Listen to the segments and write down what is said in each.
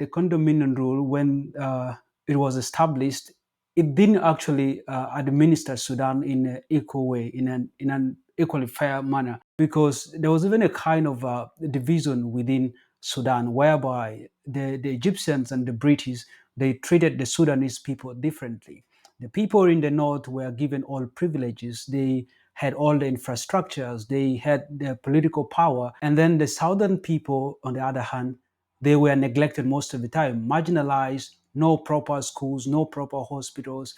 the condominium rule, when it was established, it didn't actually administer Sudan in an equal way, in an equally fair manner, because there was even a kind of division within Sudan, whereby the Egyptians and the British, they treated the Sudanese people differently. The people in the north were given all privileges. They had all the infrastructures, they had the political power. And then the southern people, on the other hand, they were neglected most of the time, marginalized, no proper schools, no proper hospitals.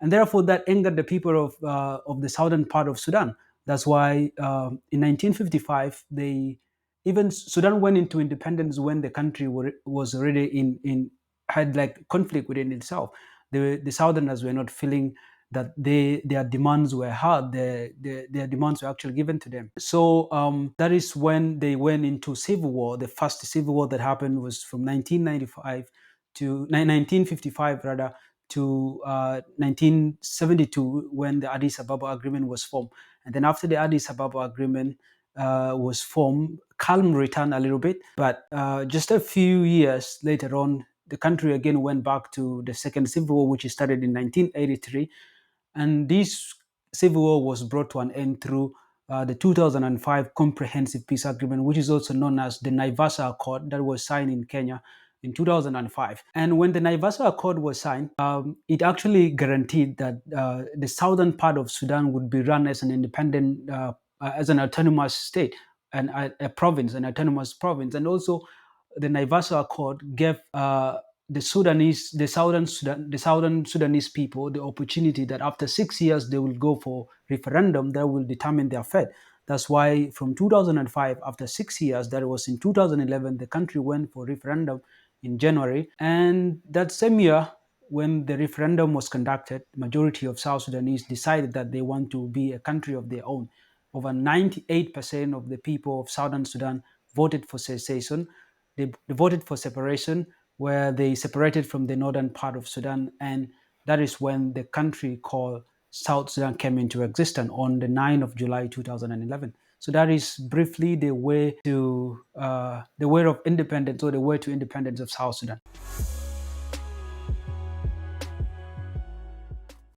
And therefore, that angered the people of the southern part of Sudan. That's why in 1955, even Sudan went into independence when the country was already had like conflict within itself. The Southerners were not feeling that their demands were hard. Their demands were actually given to them. So that is when they went into civil war. The first civil war that happened was from 1995 to 1955 rather to 1972, when the Addis Ababa Agreement was formed. And then after the Addis Ababa Agreement was formed, calm returned a little bit. But just a few years later on, the country again went back to the second civil war, which started in 1983. And this civil war was brought to an end through the 2005 Comprehensive Peace Agreement, which is also known as the Naivasha Accord, that was signed in Kenya in 2005. And when the Naivasha Accord was signed, it actually guaranteed that the southern part of Sudan would be run as an independent, as an autonomous state, and a province, an autonomous province. And also, the Naivasha Accord gave the southern Sudanese people the opportunity that after 6 years they will go for referendum that will determine their fate. That's why from 2005, after 6 years, that was in 2011, the country went for referendum in January. And that same year, when the referendum was conducted, majority of South Sudanese decided that they want to be a country of their own. Over 98% of the people of Southern Sudan voted for cessation. They voted for separation, where they separated from the northern part of Sudan. And that is when the country called South Sudan came into existence on the 9th of July 2011. So that is briefly the way of independence, or the way to independence of South Sudan.